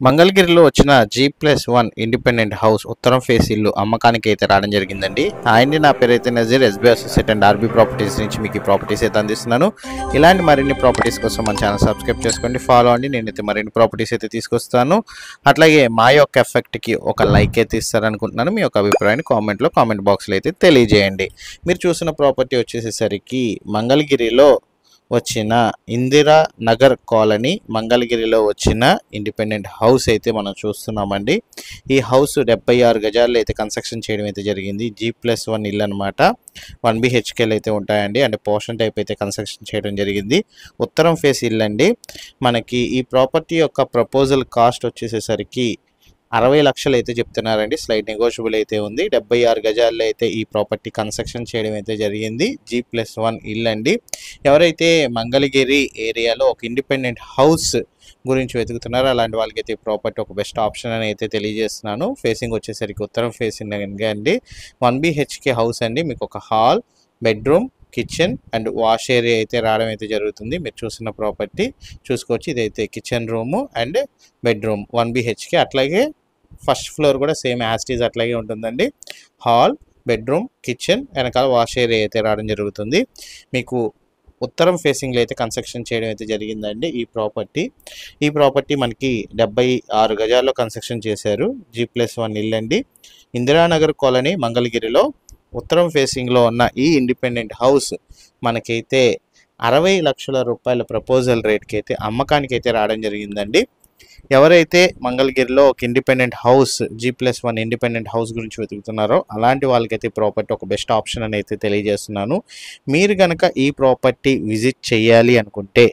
మంగళగిరిలో వచ్చిన G+1 independent house ఉత్తరం ఫేస్ ఇల్లు అమ్మకానికి అయితే రావడం జరిగిందండి. అండి నా పేరు అయితే Nazir, SB associate and RB properties నుంచి మీకు ఈ ప్రాపర్టీస్ అయితే అందిస్తున్నాను. ఇలాంటి మరిన్ని ప్రాపర్టీస్ కోసం మన ఛానల్ సబ్స్క్రైబ్ చేసుకోండి, ఫాలో అండి. నేనైతే మరిన్ని ప్రాపర్టీస్ అయితే తీసుకొస్తాను. అట్లాగే మా యొక్క ఎఫెక్ట్కి ఒక లైక్ అయితే ఇస్తారనుకుంటున్నాను. మీ యొక్క అభిప్రాయాన్ని కామెంట్ బాక్స్లో అయితే తెలియజేయండి. మీరు చూసిన ప్రాపర్టీ వచ్చేసేసరికి మంగళగిరిలో వచ్చిన ఇందిరా నగర్ కాలనీ మంగళగిరిలో వచ్చిన ఇండిపెండెంట్ హౌస్ అయితే మనం చూస్తున్నామండి. ఈ హౌస్ 76 గజాల్లో అయితే కన్స్ట్రక్షన్ చేయడం అయితే జరిగింది. G+1 ఇల్లు అనమాట. 1 BHKలు అయితే ఉంటాయండి. అంటే పోర్షన్ టైప్ అయితే కన్స్ట్రక్షన్ చేయడం జరిగింది. ఉత్తరం ఫేస్ ఇల్లు అండి. మనకి ఈ ప్రాపర్టీ యొక్క ప్రపోజల్ కాస్ట్ వచ్చేసేసరికి 60 లక్షలు అయితే చెప్తున్నారండి. స్లైట్ నెగోషియబుల్ అయితే ఉంది. 76 గజాల్లో అయితే ఈ ప్రాపర్టీ కన్స్ట్రక్షన్ చేయడం అయితే జరిగింది. G+1 ఇల్లు అండి. ఎవరైతే మంగళగిరి ఏరియాలో ఒక ఇండిపెండెంట్ హౌస్ గురించి వెతుకుతున్నారో అలాంటి వాళ్ళకైతే ఈ ప్రాపర్టీ ఒక బెస్ట్ ఆప్షన్ అని అయితే తెలియజేస్తున్నాను. ఫేసింగ్ వచ్చేసరికి ఉత్తరం ఫేసింగ్ అండి. 1 BHK హౌస్ అండి. మీకు ఒక hall, bedroom, kitchen and wash area అయితే రావడం అయితే జరుగుతుంది. మీరు చూసిన ప్రాపర్టీ చూసుకోవచ్చు. ఇదైతే kitchen room and bedroom 1 BHK. అట్లాగే ఫస్ట్ ఫ్లోర్ కూడా సేమ్ యాస్టీజ్ అట్లాగే ఉంటుందండి. హాల్, బెడ్రూమ్, కిచెన్, వెనకాల వాష్ ఏరియా అయితే రావడం జరుగుతుంది. మీకు ఉత్తరం ఫేసింగ్లో అయితే కన్స్ట్రక్షన్ చేయడం అయితే జరిగిందండి ఈ ప్రాపర్టీ మనకి 76 గజాల్లో కన్స్ట్రక్షన్ చేశారు. G+1 ఇల్లు అండి. ఇందిరానగర్ కాలనీ మంగళగిరిలో ఉత్తరం ఫేసింగ్లో ఉన్న ఈ ఇండిపెండెంట్ హౌస్ మనకైతే 60 లక్షల రూపాయల ప్రపోజల్ రేట్కి అయితే అమ్మకానికి అయితే రావడం జరిగిందండి. ఎవరైతే మంగళగిరిలో ఒక independent house G+1 independent house గురించి వెతుకుతున్నారో అలాంటి వాళ్ళకైతే ప్రాపర్టీ ఒక బెస్ట్ ఆప్షన్ అని అయితే తెలియజేస్తున్నాను. మీరు కనుక ఈ ప్రాపర్టీ విజిట్ చేయాలి అనుకుంటే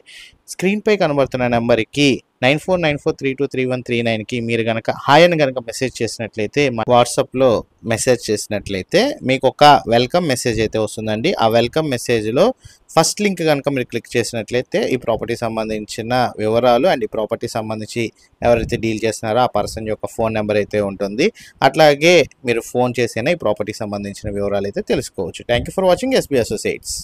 స్క్రీన్పై కనబడుతున్న నెంబర్కి 9494323139కి మీరు కనుక హాయ్ అని కనుక మెసేజ్ చేసినట్లయితే వాట్సాప్లో మెసేజ్ చేసినట్లయితే మీకు ఒక వెల్కమ్ మెసేజ్ అయితే వస్తుందండి. ఆ వెల్కమ్ మెసేజ్లో ఫస్ట్ లింక్ కనుక మీరు క్లిక్ చేసినట్లయితే ఈ ప్రాపర్టీ సంబంధించిన వివరాలు అండ్ ఈ ప్రాపర్టీ సంబంధించి ఎవరైతే డీల్ చేస్తున్నారో ఆ పర్సన్ యొక్క ఫోన్ నెంబర్ అయితే ఉంటుంది. అట్లాగే మీరు ఫోన్ చేసినా ఈ ప్రాపర్టీ సంబంధించిన వివరాలు అయితే తెలుసుకోవచ్చు. Thank you for watching SB associates.